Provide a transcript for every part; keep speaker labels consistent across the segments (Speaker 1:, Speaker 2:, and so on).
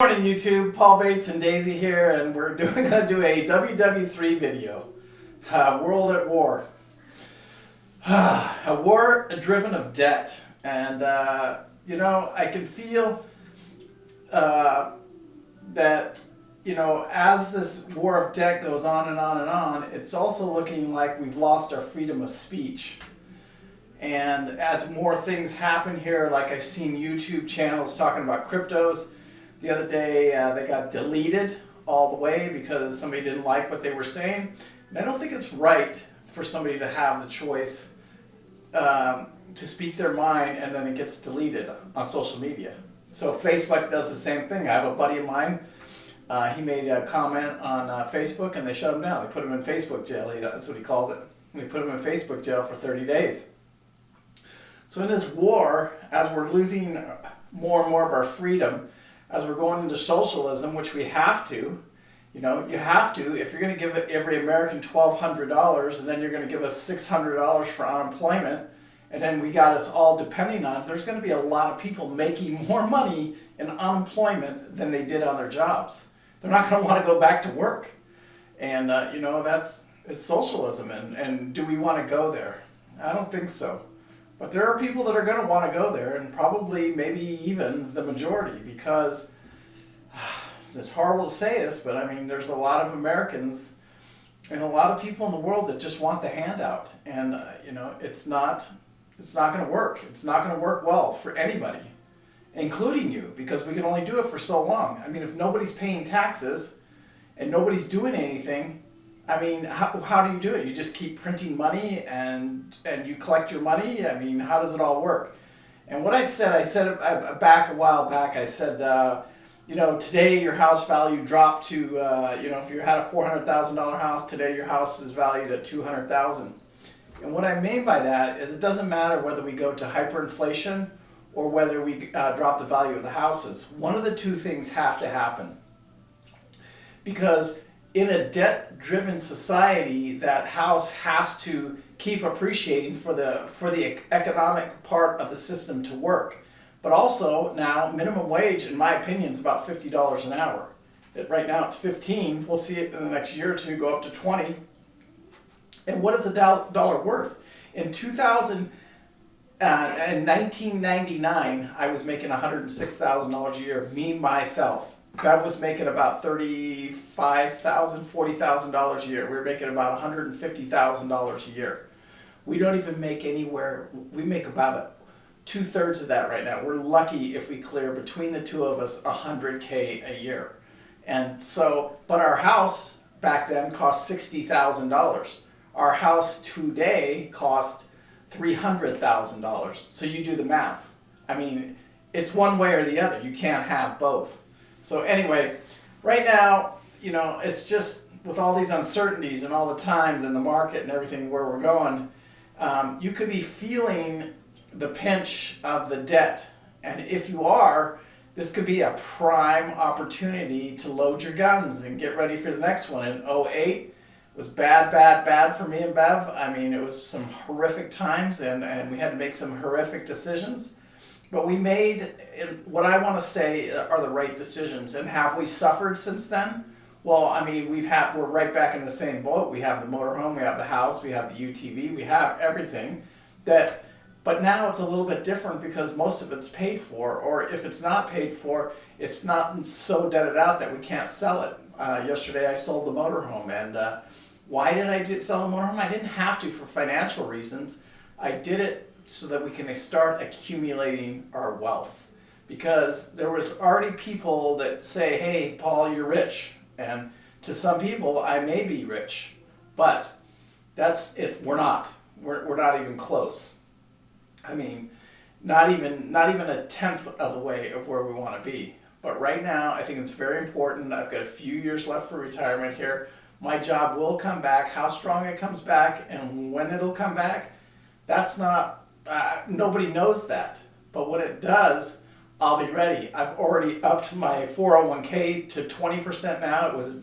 Speaker 1: morning, YouTube. Paul Bates and Daisy here, and we're going to do a WWIII video. World at War. A war driven of debt. And, I can feel that, as this war of debt goes on and on and on, it's also looking like we've lost our freedom of speech. And as more things happen here, like I've seen YouTube channels talking about cryptos. The other day they got deleted all the way because somebody didn't like what they were saying. And I don't think it's right for somebody to have the choice to speak their mind and then it gets deleted on social media. So Facebook does the same thing. I have a buddy of mine, he made a comment on Facebook and they shut him down. They put him in Facebook jail, that's what he calls it. And they put him in Facebook jail for 30 days. So in this war, as we're losing more and more of our freedom, as we're going into socialism, which we have to, you have to, if you're going to give every American $1,200 and then you're going to give us $600 for unemployment, and then we got us all depending on it, there's going to be a lot of people making more money in unemployment than they did on their jobs. They're not going to want to go back to work. And, it's socialism. And do we want to go there? I don't think so. But there are people that are going to want to go there, and probably maybe even the majority, because it's horrible to say this, but there's a lot of Americans and a lot of people in the world that just want the handout, and it's not going to work. It's not going to work well for anybody, including you, because we can only do it for so long. If nobody's paying taxes and nobody's doing anything, how do you do it? You just keep printing money and you collect your money? How does it all work? And what I said back a while back, I said, today your house value dropped to, if you had a $400,000 house, today your house is valued at $200,000. And what I mean by that is it doesn't matter whether we go to hyperinflation or whether we drop the value of the houses. One of the two things have to happen. Because in a debt-driven society, that house has to keep appreciating for the economic part of the system to work. But also now, minimum wage, in my opinion, is about $50 an hour. Right now it's 15. We'll see it in the next year or two go up to 20. And what is a dollar worth? In 1999, I was making $106,000 a year, me, myself. Bev was making about $35,000, $40,000 a year. We were making about $150,000 a year. We don't even make anywhere, we make about 2/3 of that right now. We're lucky if we clear between the two of us $100K a year. And so, but our house back then cost $60,000. Our house today cost $300,000. So you do the math. It's one way or the other. You can't have both. So anyway, right now, it's just with all these uncertainties and all the times in the market and everything where we're going, you could be feeling the pinch of the debt. And if you are, this could be a prime opportunity to load your guns and get ready for the next one. In 2008, it was bad for me and Bev. It was some horrific times and we had to make some horrific decisions. But we made, what I want to say are the right decisions. And have we suffered since then? Well, we're right back in the same boat. We have the motorhome, we have the house, we have the UTV, we have everything. But now it's a little bit different because most of it's paid for, or if it's not paid for, it's not so debted out that we can't sell it. Yesterday I sold the motorhome, and why did I sell the motorhome? I didn't have to for financial reasons. I did it so that we can start accumulating our wealth. Because there was already people that say, hey, Paul, you're rich. And to some people, I may be rich. But that's it. We're not. We're not even close. Not even a tenth of the way of where we want to be. But right now, I think it's very important. I've got a few years left for retirement here. My job will come back. How strong it comes back and when it'll come back, that's not... nobody knows that, but when it does, I'll be ready. I've already upped my 401k to 20% now. It was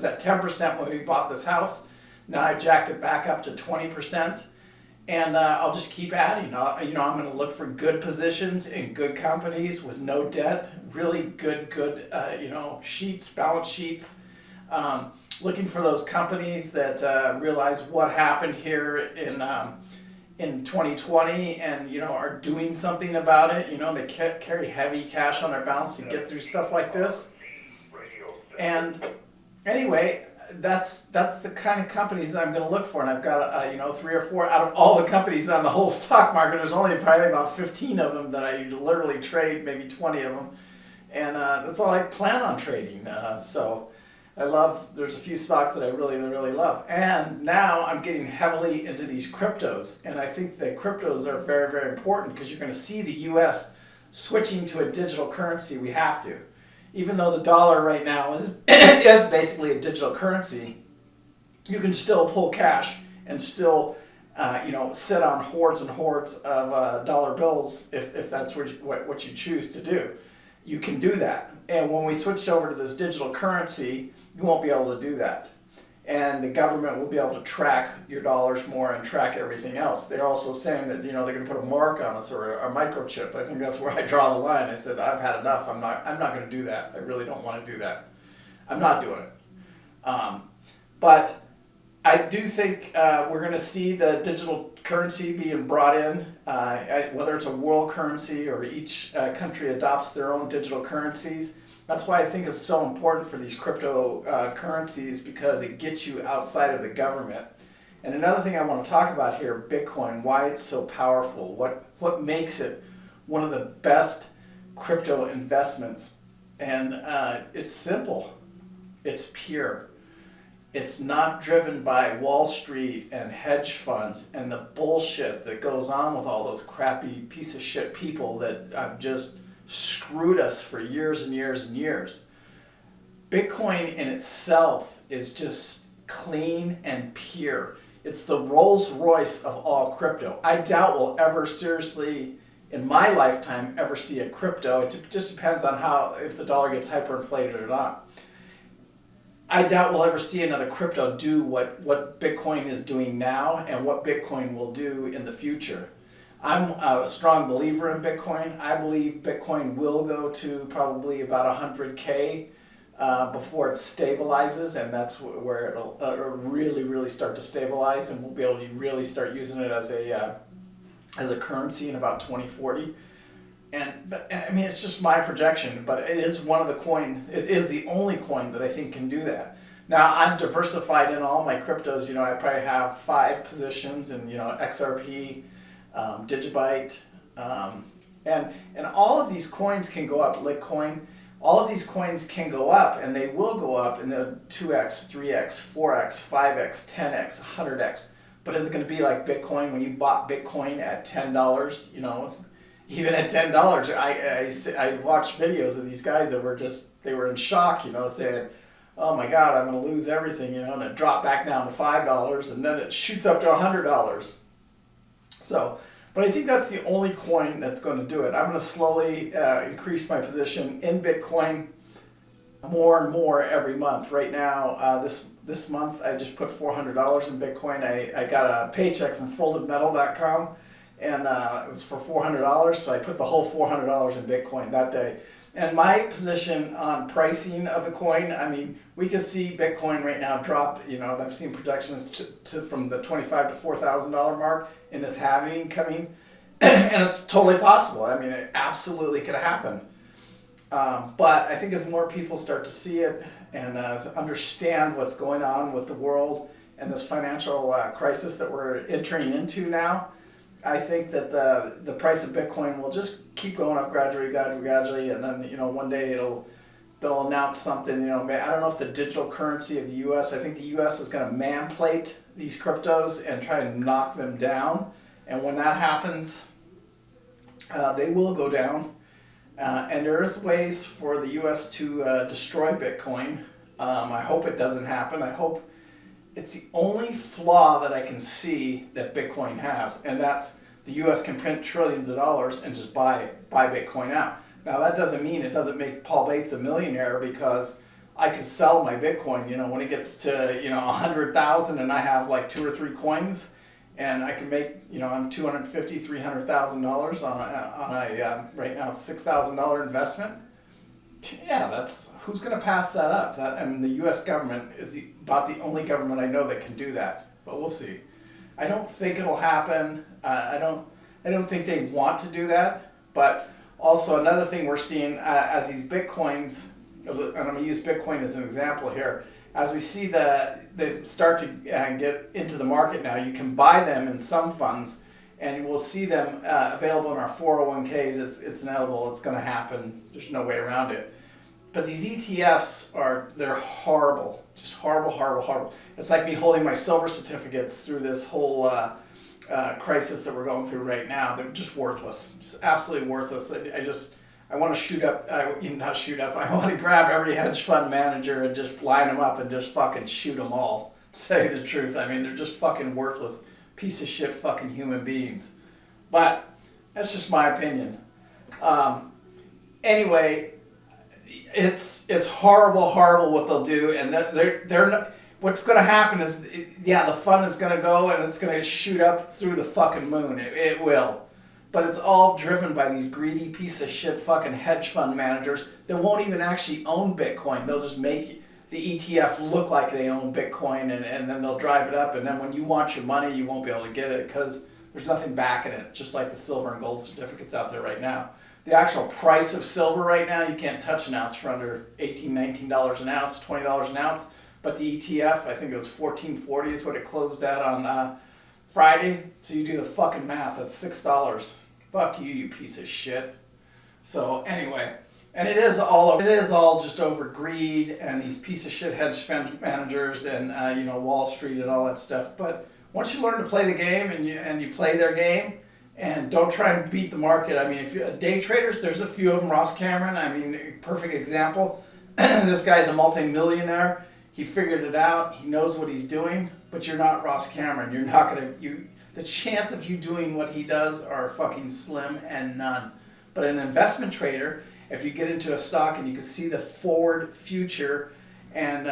Speaker 1: at 10% when we bought this house. Now I've jacked it back up to 20%. And I'll just keep adding. I'm going to look for good positions in good companies with no debt, really balance sheets. Looking for those companies that realize what happened here in 2020 and are doing something about it. They carry heavy cash on their balance to get through stuff like this. And anyway, that's the kind of companies that I'm going to look for, and I've got 3 or 4 out of all the companies on the whole stock market. There's only probably about 15 of them that I literally trade, maybe 20 of them, and that's all I plan on trading. So there's a few stocks that I really, really love, and now I'm getting heavily into these cryptos, and I think that cryptos are very, very important because you're going to see the U.S. switching to a digital currency. We have to. Even though the dollar right now is basically a digital currency, you can still pull cash and still, sit on hordes and hordes of dollar bills if that's what you choose to do. You can do that. And when we switch over to this digital currency, you won't be able to do that. And the government will be able to track your dollars more and track everything else. They're also saying that they're going to put a mark on us or a microchip. I think that's where I draw the line. I said I've had enough. I'm not going to do that. I really don't want to do that. I'm not doing it. But I do think we're going to see the digital currency being brought in, whether it's a world currency or each country adopts their own digital currencies. That's why I think it's so important for these crypto currencies, because it gets you outside of the government. And another thing I want to talk about here, Bitcoin, why it's so powerful, what makes it one of the best crypto investments. And it's simple. It's pure. It's not driven by Wall Street and hedge funds and the bullshit that goes on with all those crappy piece of shit people that have just screwed us for years and years and years. Bitcoin in itself is just clean and pure. It's the Rolls Royce of all crypto. I doubt we'll ever seriously, in my lifetime, ever see a crypto. It just depends on if the dollar gets hyperinflated or not. I doubt we'll ever see another crypto do what Bitcoin is doing now and what Bitcoin will do in the future. I'm a strong believer in Bitcoin. I believe Bitcoin will go to probably about 100K before it stabilizes, and that's where it'll really, really start to stabilize, and we'll be able to really start using it as a currency in about 2040. But it's just my projection, but it is one of the coin. It is the only coin that I think can do that. Now I'm diversified in all my cryptos. I probably have 5 positions in XRP, Digibyte, and all of these coins can go up. Litecoin, all of these coins can go up, and they will go up in the 2x, 3x, 4x, 5x, 10x, 100x. But is it going to be like Bitcoin when you bought Bitcoin at $10? Even at $10, I watched videos of these guys that they were in shock, saying, oh my God, I'm going to lose everything, and it dropped back down to $5, and then it shoots up to $100. So, but I think that's the only coin that's going to do it. I'm going to slowly increase my position in Bitcoin more and more every month. Right now, this month, I just put $400 in Bitcoin. I got a paycheck from foldedmetal.com, and it was for $400, so I put the whole $400 in Bitcoin that day. And my position on pricing of the coin, we can see Bitcoin right now drop, I've seen projections from the $25,000 to $4,000 mark in this halving coming, and it's totally possible. It absolutely could happen. But I think as more people start to see it and understand what's going on with the world and this financial crisis that we're entering into now, I think that the price of Bitcoin will just keep going up gradually, and then one day they'll announce something. I don't know if the digital currency of the U.S. I think the U.S. is going to manipulate these cryptos and try and knock them down, and when that happens, they will go down. And there is ways for the U.S. to destroy Bitcoin. I hope it doesn't happen. I hope. It's the only flaw that I can see that Bitcoin has, and that's the U.S. can print trillions of dollars and just buy Bitcoin out. Now that doesn't mean it doesn't make Paul Bates a millionaire, because I could sell my Bitcoin, when it gets to 100,000 and I have like 2 or 3 coins, and I can make, I'm $250,000, $300,000 on a right now it's $6,000 investment. Yeah, that's who's going to pass that up. I mean, the U.S. government is about the only government I know that can do that. But we'll see. I don't think it'll happen. I don't think they want to do that. But also another thing we're seeing as these bitcoins, and I'm going to use Bitcoin as an example here. As we see they start to get into the market now, you can buy them in some funds, and we'll see them available in our 401ks. It's inevitable. It's going to happen. There's no way around it. But these ETFs they're horrible. Just horrible, horrible, horrible. It's like me holding my silver certificates through this whole crisis that we're going through right now. They're just worthless. Just absolutely worthless. I want to shoot up, not shoot up, I want to grab every hedge fund manager and just line them up and just fucking shoot them all. To say the truth. I mean, they're just fucking worthless. Piece of shit fucking human beings. But that's just my opinion. Anyway, it's horrible, horrible what they'll do, and they're not, what's going to happen is, the fund is going to go and it's going to shoot up through the fucking moon. It will. But it's all driven by these greedy piece of shit fucking hedge fund managers that won't even actually own Bitcoin. They'll just make the ETF look like they own Bitcoin, and then they'll drive it up, and then when you want your money, you won't be able to get it because there's nothing backing it, just like the silver and gold certificates out there right now. The actual price of silver right now, you can't touch an ounce for under $18, $19 an ounce, $20 an ounce. But the ETF, I think it was $14.40 is what it closed at on Friday. So you do the fucking math, that's $6. Fuck you, you piece of shit. So anyway, and it is all just over greed and these piece of shit hedge fund managers and Wall Street and all that stuff. But once you learn to play the game and you play their game, and don't try and beat the market. I mean, if you're day traders, there's a few of them. Ross Cameron, I mean, perfect example. This guy's a multi-millionaire. He figured it out. He knows what he's doing. But you're not Ross Cameron. You're not gonna. The chance of you doing what he does are fucking slim and none. But an investment trader, if you get into a stock and you can see the forward future, and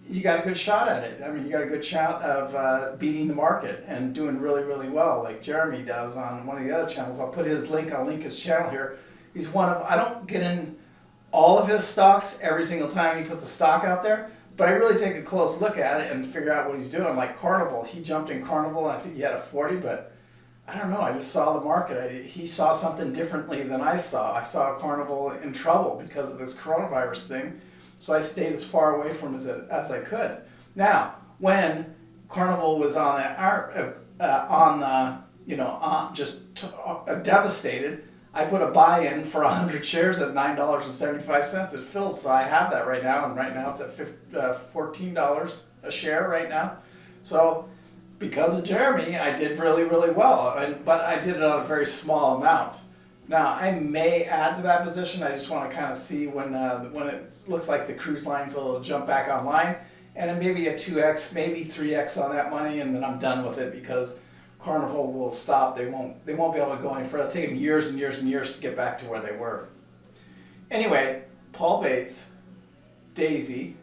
Speaker 1: you got a good shot at it. I mean, you got a good shot of beating the market and doing really, really well, like Jeremy does on one of the other channels. I'll put his link. I'll link his channel here. He's I don't get in all of his stocks every single time he puts a stock out there, but I really take a close look at it and figure out what he's doing. Like Carnival, he jumped in Carnival, and I think he had a 40, but I don't know. I just saw the market. He saw something differently than I saw. I saw Carnival in trouble because of this coronavirus thing. So I stayed as far away from it as I could. Now, when Carnival was devastated, I put a buy-in for 100 shares at $9.75. It filled, so I have that right now, and right now it's at $14 a share right now. So because of Jeremy, I did really, really well, but I did it on a very small amount. Now, I may add to that position. I just want to kind of see when it looks like the cruise lines will jump back online, and then maybe a 2x, maybe 3x on that money, and then I'm done with it because Carnival will stop. They won't be able to go any further. It'll take them years and years and years to get back to where they were. Anyway, Paul Bates, Daisy,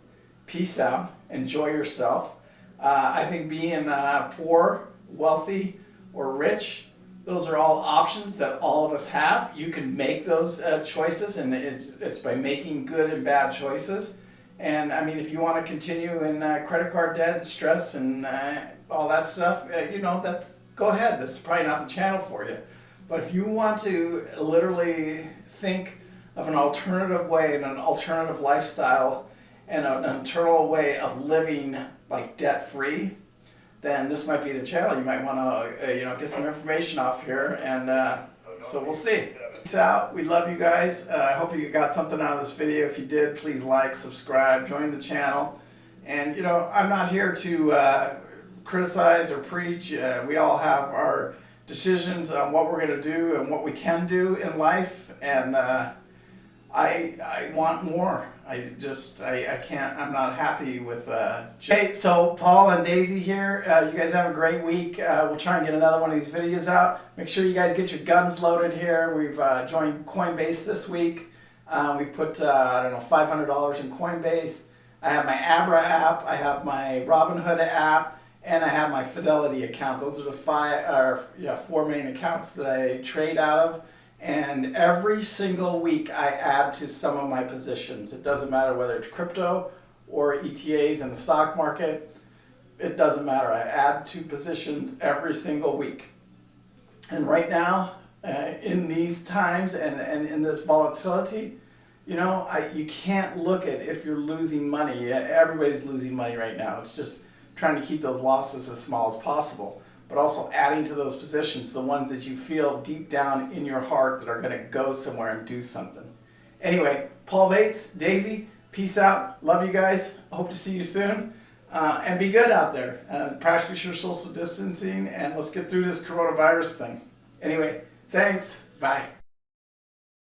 Speaker 1: peace out. Enjoy yourself. I think being poor, wealthy, or rich, those are all options that all of us have. You can make those choices, and it's by making good and bad choices. And I mean, if you want to continue in credit card debt and stress and all that stuff, go ahead. This is probably not the channel for you. But if you want to literally think of an alternative way and an alternative lifestyle and an internal way of living like debt-free, then this might be the channel. You might want to, get some information off here, and so we'll see. Peace out. We love you guys. I hope you got something out of this video. If you did, please like, subscribe, join the channel. And, I'm not here to criticize or preach. We all have our decisions on what we're going to do and what we can do in life, and I want more. I can't, I'm not happy with, Okay, so Paul and Daisy here, you guys have a great week. We'll try and get another one of these videos out. Make sure you guys get your guns loaded here. We've joined Coinbase this week. We've put, $500 in Coinbase. I have my Abra app. I have my Robinhood app. and I have my Fidelity account. Those are the four main accounts that I trade out of. And every single week I add to some of my positions. It doesn't matter whether it's crypto or ETAs in the stock market. It doesn't matter. I add to positions every single week. And right now, in these times and in this volatility, you can't look at if you're losing money. Everybody's losing money right now. It's just trying to keep those losses as small as possible, but also adding to those positions, the ones that you feel deep down in your heart that are going to go somewhere and do something. Anyway, Paul Bates, Daisy, peace out. Love you guys. Hope to see you soon. And be good out there. Practice your social distancing, and let's get through this coronavirus thing. Anyway, thanks. Bye.